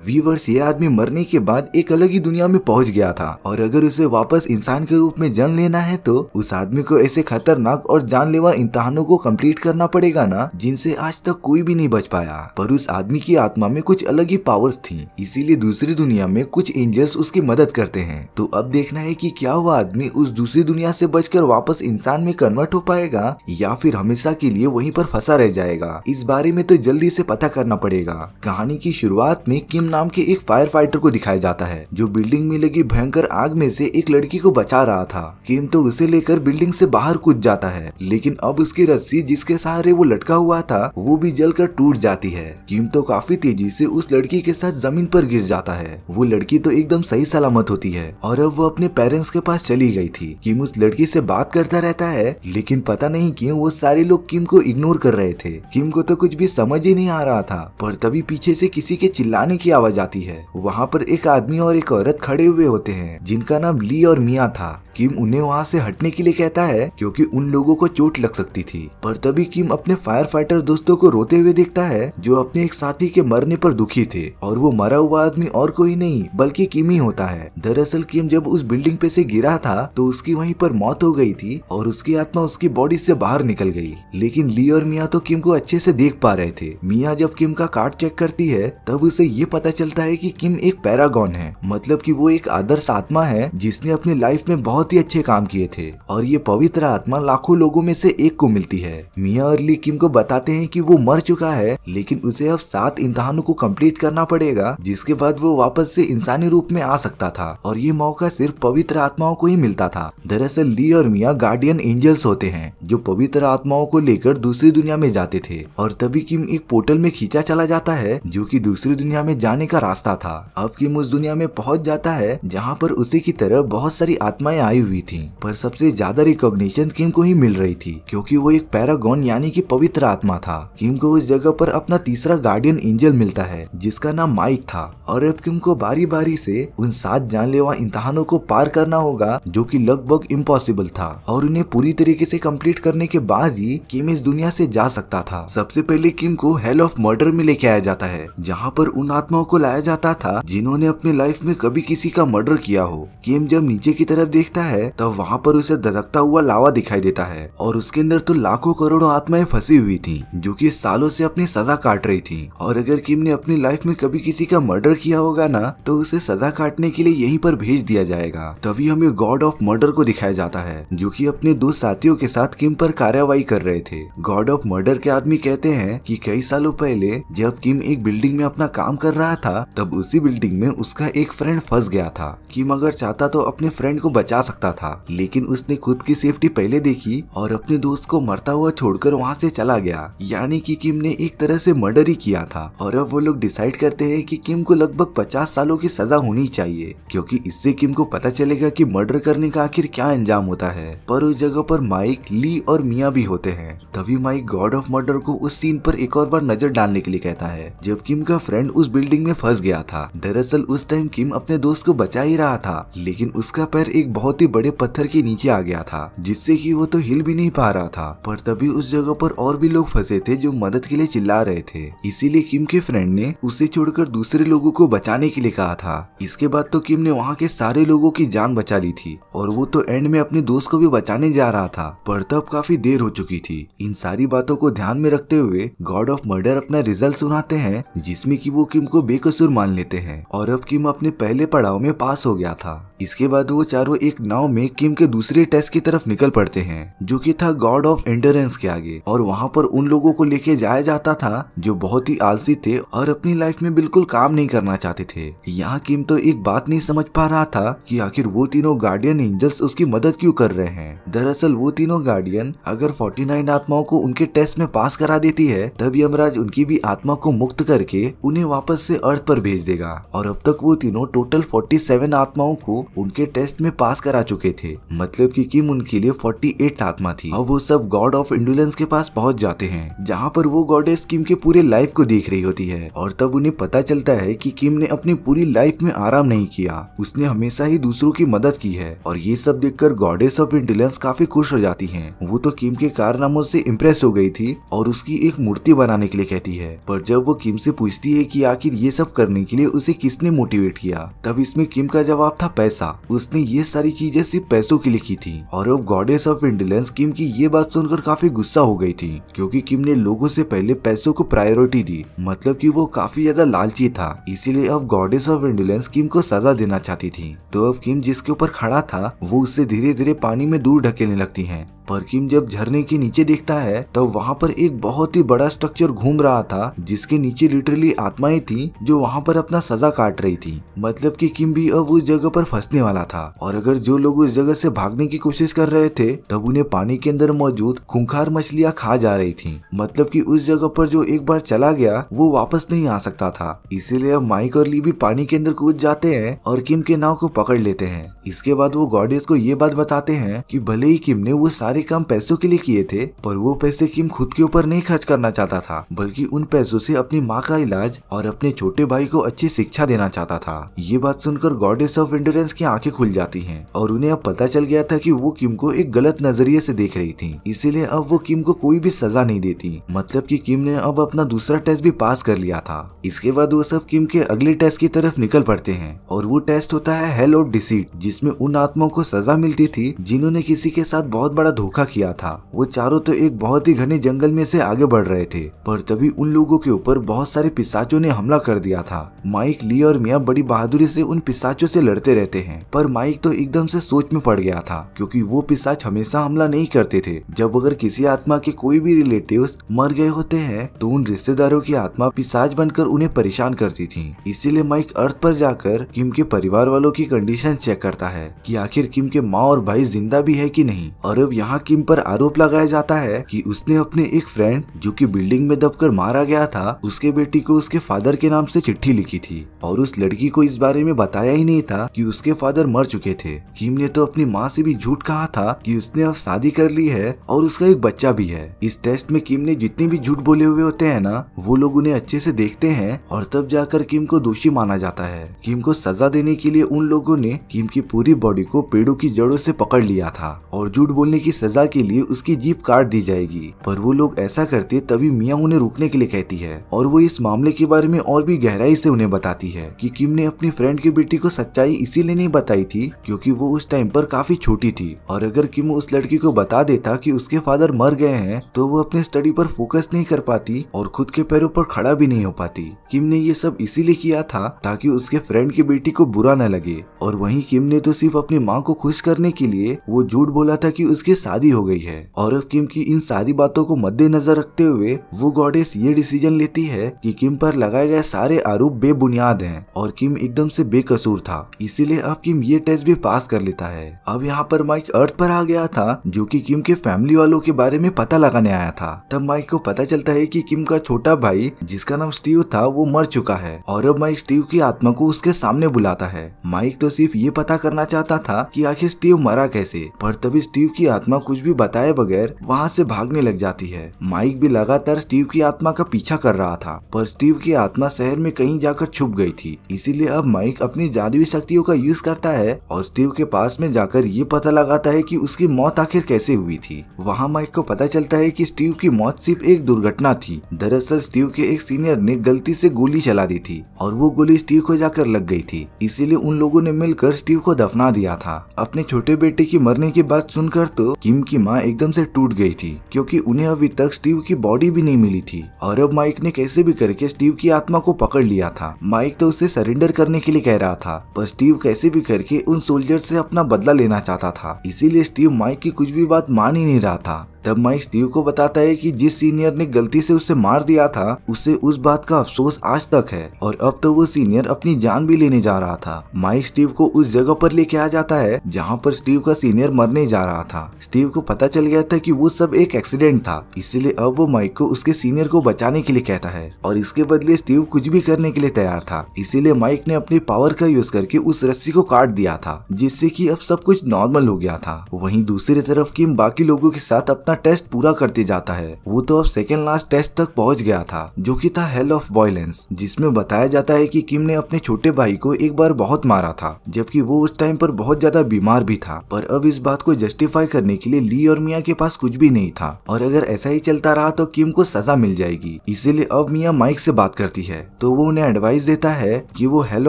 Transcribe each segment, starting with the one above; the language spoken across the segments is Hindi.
व्यूअर्स, ये आदमी मरने के बाद एक अलग ही दुनिया में पहुंच गया था और अगर उसे वापस इंसान के रूप में जन्म लेना है तो उस आदमी को ऐसे खतरनाक और जानलेवा इम्तिहानों को कंप्लीट करना पड़ेगा ना, जिनसे आज तक कोई भी नहीं बच पाया। पर उस आदमी की आत्मा में कुछ अलग ही पावर्स थी, इसीलिए दूसरी दुनिया में कुछ एंजल्स उसकी मदद करते हैं। तो अब देखना है कि क्या वो आदमी उस दूसरी दुनिया से बचकर वापस इंसान में कन्वर्ट हो पाएगा या फिर हमेशा के लिए वहीं पर फंसा रह जाएगा। इस बारे में तो जल्दी से पता करना पड़ेगा। कहानी की शुरुआत में किम नाम के एक फायर फाइटर को दिखाया जाता है जो बिल्डिंग में लगी भयंकर आग में से एक लड़की को बचा रहा था। किम तो उसे लेकर बिल्डिंग से बाहर कूद जाता है, लेकिन अब उसकी रस्सी जिसके सहारे वो लटका हुआ था वो भी जलकर टूट जाती है। किम तो काफी तेजी से उस लड़की के साथ जमीन पर गिर जाता है। वो लड़की तो एकदम सही सलामत होती है और अब वो अपने पेरेंट्स के पास चली गई थी। किम उस लड़की से बात करता रहता है, लेकिन पता नहीं क्यों वो सारे लोग किम को इग्नोर कर रहे थे। किम को तो कुछ भी समझ ही नहीं आ रहा था, पर तभी पीछे से किसी के चिल्लाने की आवाज आती है। वहाँ पर एक आदमी और एक औरत खड़े हुए होते हैं जिनका नाम ली और मिया था। किम उन्हें वहाँ से हटने के लिए कहता है क्योंकि उन लोगों को चोट लग सकती थी। पर तभी किम अपने फायर फाइटर दोस्तों को रोते हुए देखता है जो अपने एक साथी के मरने पर दुखी थे, और वो मरा हुआ आदमी और कोई नहीं बल्कि किम ही होता है। दरअसल किम जब उस बिल्डिंग पे से गिरा था तो उसकी वहीं पर मौत हो गई थी और उसकी आत्मा उसकी बॉडी से बाहर निकल गई। लेकिन ली और मिया तो किम को अच्छे से देख पा रहे थे। मिया जब किम का कार्ड चेक करती है तब उसे ये पता चलता है कि किम एक पैरागॉन है, मतलब कि वो एक आदर्श आत्मा है जिसने अपनी लाइफ में बहुत ही अच्छे काम किए थे और ये पवित्र आत्मा लाखों लोगों में से एक को मिलती है। मिया और ली किम को बताते हैं कि वो मर चुका है, लेकिन उसे अब 7 इम्तिहानों को कंप्लीट करना पड़ेगा जिसके बाद वो वापस से इंसानी रूप में आ सकता था, और ये मौका सिर्फ पवित्र आत्माओं को ही मिलता था। दरअसल ली और मिया गार्डियन एंजल्स होते हैं जो पवित्र आत्माओं को लेकर दूसरी दुनिया में जाते थे, और तभी किम एक पोर्टल में खींचा चला जाता है जो कि दूसरी दुनिया में जाने का रास्ता था। अब किम उस दुनिया में पहुंच जाता है जहाँ पर उसी की तरह बहुत सारी आत्माएं आई हुई थी, पर सबसे ज्यादा रिकॉग्निशन किम को ही मिल रही थी क्योंकि वो एक पैरागॉन यानी कि पवित्र आत्मा था। किम को उस जगह पर अपना तीसरा गार्डियन एंजल मिलता है जिसका नाम माइक था, और अब किम को बारी बारी से उन 7 जानलेवा इम्तिहानों को पार करना होगा जो कि लगभग इम्पॉसिबल था, और उन्हें पूरी तरीके से कंप्लीट करने के बाद ही किम इस दुनिया से जा सकता था। सबसे पहले किम को हेल ऑफ मर्डर में लेके आया जाता है जहाँ पर उन आत्माओं को लाया जाता था जिन्होंने अपनी लाइफ में कभी किसी का मर्डर किया हो। किम जब नीचे की तरफ देखता है तब वहाँ पर उसे धधकता हुआ लावा दिखाई देता है और उसके अंदर तो लाखों करोड़ों आत्माएं फंसी हुई थी जो कि सालों से अपनी सजा काट रही थी। और अगर किम ने अपनी लाइफ में कभी किसी का मर्डर किया होगा ना तो उसे सजा काटने के लिए यहीं पर भेज दिया जाएगा। तभी हमें गॉड ऑफ मर्डर को दिखाया जाता है जो कि अपने 2 साथियों के साथ किम पर कार्रवाई कर रहे थे। गॉड ऑफ मर्डर के आदमी कहते हैं कि कई सालों पहले जब किम एक बिल्डिंग में अपना काम कर रहा था तब उसी बिल्डिंग में उसका एक फ्रेंड फंस गया था। किम अगर चाहता तो अपने फ्रेंड को बचा सकता था, लेकिन उसने खुद की सेफ्टी पहले देखी और अपने दोस्त को मरता हुआ छोड़कर वहाँ से चला गया। यानी कि किम ने एक तरह से मर्डर ही किया था। और अब वो लोग डिसाइड करते हैं कि किम को लगभग 50 सालों की सजा होनी चाहिए क्योंकि इससे किम को पता चलेगा कि मर्डर करने का आखिर क्या अंजाम होता है। पर उस जगह पर माइक, ली और मिया भी होते हैं। तभी माइक गॉड ऑफ मर्डर को उस सीन पर एक और बार नजर डालने के लिए कहता है जब किम का फ्रेंड उस बिल्डिंग में फंस गया था। दरअसल उस टाइम किम अपने दोस्त को बचा ही रहा था, लेकिन उसका पैर एक बहुत ही बड़े पत्थर के नीचे आ गया था जिससे कि वो तो हिल भी नहीं पा रहा था। पर तभी उस जगह पर और भी लोग फंसे थे जो मदद के लिए चिल्ला रहे थे, इसीलिए किम के फ्रेंड ने उसे छोड़कर दूसरे लोगों को बचाने के लिए कहा था। इसके बाद तो किम ने वहाँ के सारे लोगों की जान बचा ली थी और वो तो एंड में अपने दोस्त को भी बचाने जा रहा था, पर तब काफी देर हो चुकी थी। इन सारी बातों को ध्यान में रखते हुए गॉड ऑफ मर्डर अपना रिजल्ट सुनाते हैं जिसमें कि वो किम को बेकसूर मान लेते हैं और अब किम अपने पहले पड़ाव में पास हो गया था। इसके बाद वो चारों एक नाव में किम के दूसरे टेस्ट की तरफ निकल पड़ते हैं जो कि था गॉड ऑफ एंड्योरेंस के आगे, और वहाँ पर उन लोगों को लेके जाया जाता था जो बहुत ही आलसी थे और अपनी लाइफ में बिल्कुल काम नहीं करना चाहते थे। यहाँ किम तो एक बात नहीं समझ पा रहा था कि आखिर वो तीनों गार्डियन एंजल्स उसकी मदद क्यों कर रहे हैं। दरअसल वो तीनों गार्डियन अगर 49 आत्माओं को उनके टेस्ट में पास करा देती है तब यमराज उनकी भी आत्मा को मुक्त करके उन्हें वापस से अर्थ पर भेज देगा, और अब तक वो तीनों टोटल 47 आत्माओं को उनके टेस्ट में पास करा चुके थे, मतलब कि किम उनके लिए 48 आत्मा थी। अब वो सब गॉड ऑफ इंडोलेंस के पास पहुंच जाते हैं जहां पर वो गॉडेस किम के पूरे लाइफ को देख रही होती है, और तब उन्हें पता चलता है कि किम ने अपनी पूरी लाइफ में आराम नहीं किया, उसने हमेशा ही दूसरों की मदद की है। और ये सब देखकर गॉडेस ऑफ इंडोलेंस काफी खुश हो जाती हैं। वो तो किम के कारनामों से इम्प्रेस हो गई थी और उसकी एक मूर्ति बनाने के लिए कहती है। पर जब वो किम से पूछती है कि आखिर ये सब करने के लिए उसे किसने मोटिवेट किया? तब इसमें किम का जवाब था पैसा। उसने ये सारी चीजें सिर्फ पैसों के लिए की थी। और अब गॉडेस ऑफ इंडोलेंस किम की ये बात सुनकर काफी गुस्सा हो गई थी, क्योंकि किम ने लोगों से पहले पैसों को प्रायोरिटी दी, मतलब कि वो काफी ज्यादा लालची था। इसीलिए अब गॉडेस ऑफ इंडोलेंस किम को सजा देना चाहती थी। तो अब किम जिसके ऊपर खड़ा था वो उससे धीरे धीरे पानी में दूर ढकेलने लगती है। पर किम जब झरने के नीचे देखता है तब वहाँ पर एक बहुत ही बड़ा स्ट्रक्चर घूम रहा था, जिसके नीचे लिटरली आत्माएं थी जो वहाँ पर अपना सजा काट रही थी। मतलब कि किम भी अब उस जगह पर फंसने वाला था। और अगर जो लोग उस जगह से भागने की कोशिश कर रहे थे तब उन्हें पानी के अंदर मौजूद खूंखार मछलियां खा जा रही थी। मतलब कि उस जगह पर जो एक बार चला गया वो वापस नहीं आ सकता था। इसीलिए अब माइक और ली भी पानी के अंदर कूद जाते हैं और किम के नाव को पकड़ लेते हैं। इसके बाद वो गॉडेस को ये बात बताते हैं कि भले ही किम ने वो सारे काम पैसों के लिए किए थे, पर वो पैसे किम खुद के ऊपर नहीं खर्च करना चाहता था, बल्कि उन पैसों से अपनी माँ का इलाज और अपने छोटे भाई को अच्छी शिक्षा देना चाहता था। ये बात सुनकर गॉडेस ऑफ इंडोरेंस की आंखें खुल जाती हैं और उन्हें अब पता चल गया था कि वो किम को एक गलत नजरिए से देख रही थी। इसीलिए अब वो किम को कोई भी सजा नहीं देती। मतलब कि किम ने अब अपना दूसरा टेस्ट भी पास कर लिया था। इसके बाद वो सब किम के अगले टेस्ट की तरफ निकल पड़ते हैं और वो टेस्ट होता है हेल ऑफ डिसीट, जिसमें उन आत्माओं को सजा मिलती थी जिन्होंने किसी के साथ बहुत बड़ा धोखा किया था। वो चारों तो एक बहुत ही घने जंगल में से आगे बढ़ रहे थे, पर तभी उन लोगों के ऊपर बहुत सारे पिशाचों ने हमला कर दिया था। माइक, ली और मिया बड़ी बहादुरी से उन पिशाचों से लड़ते रहते हैं, पर माइक तो एकदम से सोच में पड़ गया था, क्योंकि वो पिशाच हमेशा हमला नहीं करते थे। जब अगर किसी आत्मा के कोई भी रिलेटिव्स मर गए होते हैं तो उन रिश्तेदारों की आत्मा पिशाच बनकर उन्हें परेशान करती थी। इसीलिए माइक अर्थ पर जाकर किम के परिवार वालों की कंडीशन चेक करता है कि आखिर किम के माँ और भाई जिंदा भी है कि नहीं। और अब यहाँ किम पर आरोप लगाया जाता है कि उसने अपने एक फ्रेंड जो कि बिल्डिंग में दबकर मारा गया था, उसके बेटी को उसके फादर के नाम से चिट्ठी लिखी थी और उस लड़की को इस बारे में बताया ही नहीं था कि उसके फादर मर चुके थे। किम ने तो अपनी माँ से भी झूठ कहा था कि उसने अब शादी कर ली है और उसका एक बच्चा भी है। इस टेस्ट में किम ने जितने भी झूठ बोले हुए होते हैं ना, वो लोग उन्हें अच्छे से देखते हैं और तब जाकर किम को दोषी माना जाता है। किम को सजा देने के लिए उन लोगों ने किम की पूरी बॉडी को पेड़ों की जड़ों से पकड़ लिया था और झूठ बोलने की सजा के लिए उसकी जीभ काट दी जाएगी। पर वो लोग ऐसा करते तभी मिया उन्हें रुकने के लिए कहती है और वो इस मामले के बारे में और भी गहराई से उन्हें बताती है कि किम ने अपनी फ्रेंड की बेटी को सच्चाई इसीलिए नहीं बताई थी क्योंकि वो उस टाइम पर काफी छोटी थी, और अगर किम उस लड़की को बता देता कि उसके फादर मर गए हैं तो वो अपने स्टडी पर फोकस नहीं कर पाती और खुद के पैरों पर खड़ा भी नहीं हो पाती। किम ने ये सब इसीलिए किया था ताकि उसके फ्रेंड की बेटी को बुरा न लगे, और वहीं किम ने तो सिर्फ अपनी माँ को खुश करने के लिए वो झूठ बोला था कि उसकी शादी हो गई है। और अब किम की इन सारी बातों को मद्देनजर रखते हुए वो गॉडेस ये डिसीजन लेती है कि किम पर लगाए गए सारे आरोप बेबुनियाद हैं और किम एकदम से बेकसूर था। इसीलिए अब किम ये टेस्ट भी पास कर लेता है। अब यहाँ पर माइक अर्थ पर आ गया था जो कि किम के फैमिली वालों के बारे में पता लगाने आया था। तब माइक को पता चलता है कि किम का छोटा भाई जिसका नाम स्टीव था वो मर चुका है और अब माइक स्टीव की आत्मा को उसके सामने बुलाता है। माइक तो सिर्फ ये पता करना चाहता था कि आखिर स्टीव मरा कैसे, पर तभी स्टीव की आत्मा कुछ भी बताए बगैर वहाँ से भागने लग जाती है। माइक भी लगातार स्टीव की आत्मा का पीछा कर रहा था, पर स्टीव की आत्मा शहर में कहीं जाकर छुप गई थी। इसीलिए अब माइक अपनी जादुई शक्तियों का यूज करता है और स्टीव के पास में जाकर ये पता लगाता है कि उसकी मौत आखिर कैसे हुई थी। वहाँ माइक को पता चलता है कि स्टीव की मौत सिर्फ एक दुर्घटना थी। दरअसल स्टीव के एक सीनियर ने गलती से गोली चला दी थी और वो गोली स्टीव को जाकर लग गई थी। इसीलिए उन लोगों ने मिलकर स्टीव को दफना दिया था। अपने छोटे बेटे की मरने की बात सुनकर तो किम की माँ एकदम से टूट गई थी, क्योंकि उन्हें अभी तक स्टीव की बॉडी भी नहीं मिली थी। और अब माइक ने कैसे भी करके स्टीव की आत्मा को पकड़ लिया था। माइक तो उसे सरेंडर करने के लिए कह रहा था, पर स्टीव कैसे भी करके उन सोल्जर से अपना बदला लेना चाहता था। इसीलिए स्टीव माइक की कुछ भी बात मान ही नहीं रहा था। तब माइक स्टीव को बताता है कि जिस सीनियर ने गलती से उसे मार दिया था उसे उस बात का अफसोस आज तक है और अब तो वो सीनियर अपनी जान भी लेने जा रहा था। माइक स्टीव को उस जगह पर लेके आ जाता है जहाँ पर स्टीव का सीनियर मरने जा रहा था। स्टीव को पता चल गया था कि वो सब एक एक्सीडेंट था, इसीलिए अब वो माइक को उसके सीनियर को बचाने के लिए कहता है और इसके बदले स्टीव कुछ भी करने के लिए तैयार था। इसीलिए माइक ने अपनी पावर का यूज करके उस रस्सी को काट दिया था, जिससे कि अब सब कुछ नॉर्मल हो गया था। वहीं दूसरी तरफ किम बाकी लोगों के साथ अपना अपना टेस्ट पूरा करते जाता है। वो तो अब सेकेंड लास्ट टेस्ट तक पहुंच गया था, जो कि था हेल ऑफ वॉयलेंस, जिसमें बताया जाता है कि किम ने अपने छोटे भाई को एक बार बहुत मारा था, जबकि वो उस टाइम पर बहुत ज्यादा बीमार भी था। पर अब इस बात को जस्टिफाई करने के लिए ली और मिया के पास कुछ भी नहीं था, और अगर ऐसा ही चलता रहा तो किम को सजा मिल जाएगी। इसीलिए अब मिया माइक से बात करती है, तो वो उन्हें एडवाइस देता है कि वो हेल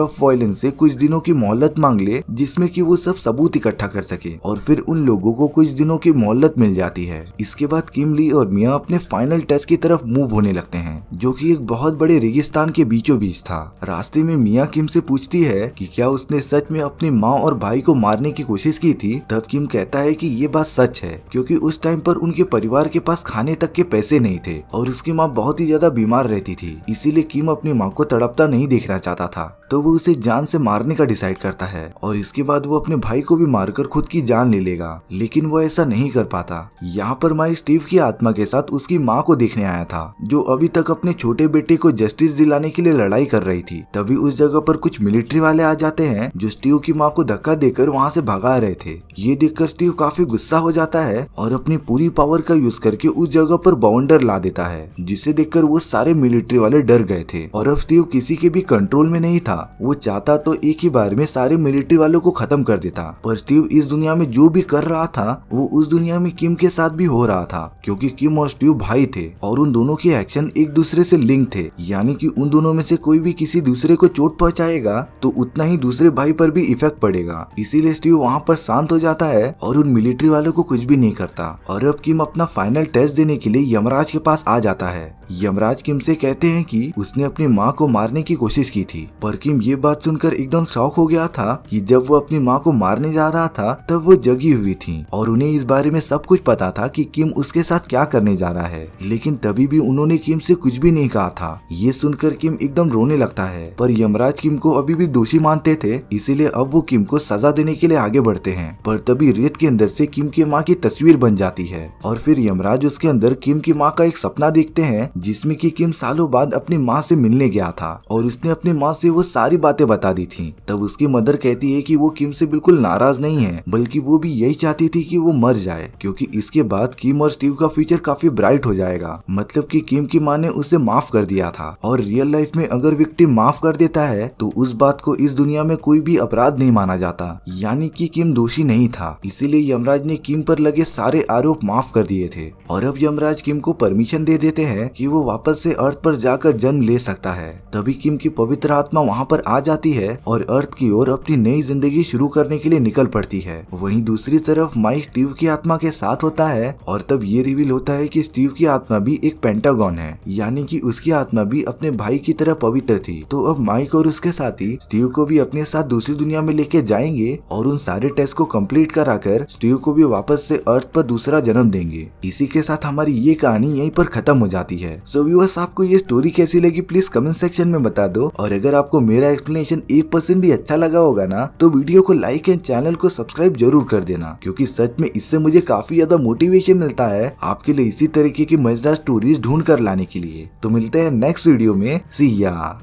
ऑफ वॉयलेंस से कुछ दिनों की मोहलत मांग ले, जिसमें कि वो सब सबूत इकट्ठा कर सके, और फिर उन लोगों को कुछ दिनों की मोहलत मिल जाती है। इसके बाद किम, ली और मिया अपने फाइनल टेस्ट की तरफ मूव होने लगते हैं, जो कि एक बहुत बड़े रेगिस्तान के बीचों बीच था। रास्ते में मिया किम से पूछती है कि क्या उसने सच में अपनी माँ और भाई को मारने की कोशिश की थी। तब किम कहता है कि ये बात सच है, क्योंकि उस टाइम पर उनके परिवार के पास खाने तक के पैसे नहीं थे और उसकी माँ बहुत ही ज्यादा बीमार रहती थी। इसीलिए किम अपनी माँ को तड़पता नहीं देखना चाहता था, तो वो उसे जान से मारने का डिसाइड करता है, और इसके बाद वो अपने भाई को भी मारकर खुद की जान ले लेगा। लेकिन वो ऐसा नहीं कर पाता। यहाँ पर माई स्टीव की आत्मा के साथ उसकी माँ को देखने आया था, जो अभी तक अपने छोटे बेटे को जस्टिस दिलाने के लिए लड़ाई कर रही थी। तभी उस जगह पर कुछ मिलिट्री वाले आ जाते हैं, जो स्टीव की माँ को धक्का देकर वहाँ से भगा रहे थे। ये देखकर स्टीव काफी गुस्सा हो जाता है और अपनी पूरी पावर का यूज करके उस जगह पर बाउंडर ला देता है, जिसे देखकर वो सारे मिलिट्री वाले डर गए थे। और अब स्टीव किसी के भी कंट्रोल में नहीं था। वो चाहता तो एक ही बार में सारे मिलिट्री वालों को खत्म कर देता, पर स्टीव इस दुनिया में जो भी कर रहा था वो उस दुनिया में किम के साथ भी हो रहा था, क्योंकि किम और स्टीव भाई थे और उन दोनों के एक्शन एक दूसरे से लिंक थे। यानी कि उन दोनों में से कोई भी किसी दूसरे को चोट पहुंचाएगा तो उतना ही दूसरे भाई पर भी इफेक्ट पड़ेगा। इसीलिए स्टीव वहाँ पर शांत हो जाता है और उन मिलिट्री वालों को कुछ भी नहीं करता। और अब किम अपना फाइनल टेस्ट देने के लिए यमराज के पास आ जाता है। यमराज किम से कहते हैं कि उसने अपनी माँ को मारने की कोशिश की थी, पर किम ये बात सुनकर एकदम शॉक हो गया था कि जब वो अपनी माँ को मारने जा रहा था तब वो जगी हुई थी और उन्हें इस बारे में सब कुछ पता था कि किम उसके साथ क्या करने जा रहा है। लेकिन तभी भी उन्होंने किम से कुछ भी नहीं कहा था। ये सुनकर किम एकदम रोने लगता है, पर यमराज किम को अभी भी दोषी मानते थे, इसीलिए अब वो किम को सजा देने के लिए आगे बढ़ते हैं। पर तभी रेत के अंदर से किम की माँ की तस्वीर बन जाती है और फिर यमराज उसके अंदर किम की माँ का एक सपना देखते हैं, जिसमें कि किम सालों बाद अपनी माँ से मिलने गया था और उसने अपनी माँ से वो सारी बातें बता दी थी। तब उसकी मदर कहती है कि वो किम से बिल्कुल नाराज नहीं है, बल्कि वो भी यही चाहती थी कि वो मर जाए, क्योंकि इसके बाद किम और स्टीव का फ्यूचर काफी ब्राइट हो जाएगा। मतलब कि किम की माँ ने उसे माफ कर दिया था, और रियल लाइफ में अगर विक्टिम माफ कर देता है तो उस बात को इस दुनिया में कोई भी अपराध नहीं माना जाता, यानी कि किम दोषी नहीं था। इसीलिए यमराज ने किम पर लगे सारे आरोप माफ कर दिए थे। और अब यमराज किम को परमिशन दे देते हैं कि वो वापस से अर्थ पर जाकर जन्म ले सकता है। तभी किम की पवित्र आत्मा वहाँ पर आ जाती है और अर्थ की ओर अपनी नई जिंदगी शुरू करने के लिए निकल पड़ती है। वहीं दूसरी तरफ माइक स्टीव की आत्मा के साथ होता है, और तब ये रिवील होता है कि स्टीव की आत्मा भी एक पेंटागन है, यानी कि उसकी आत्मा भी अपने भाई की तरह पवित्र थी। तो अब माइक और उसके साथी स्टीव को भी अपने साथ दूसरी दुनिया में लेके जाएंगे और उन सारे टेस्ट को कंप्लीट कराकर स्टीव को भी वापस से अर्थ पर दूसरा जन्म देंगे। इसी के साथ हमारी ये कहानी यहीं पर खत्म हो जाती है। सो व्यूअर्स, आपको ये स्टोरी कैसी लगी प्लीज कमेंट सेक्शन में बता दो, और अगर आपको मेरा एक्सप्लेनेशन 1% भी अच्छा लगा होगा ना तो वीडियो को लाइक एंड चैनल को सब्सक्राइब जरूर कर देना, क्योंकि सच में इससे मुझे काफी ज्यादा मोटिवेशन मिलता है आपके लिए इसी तरीके की मजेदार स्टोरीज ढूंढ कर लाने के लिए। तो मिलते हैं नेक्स्ट वीडियो में। सी या।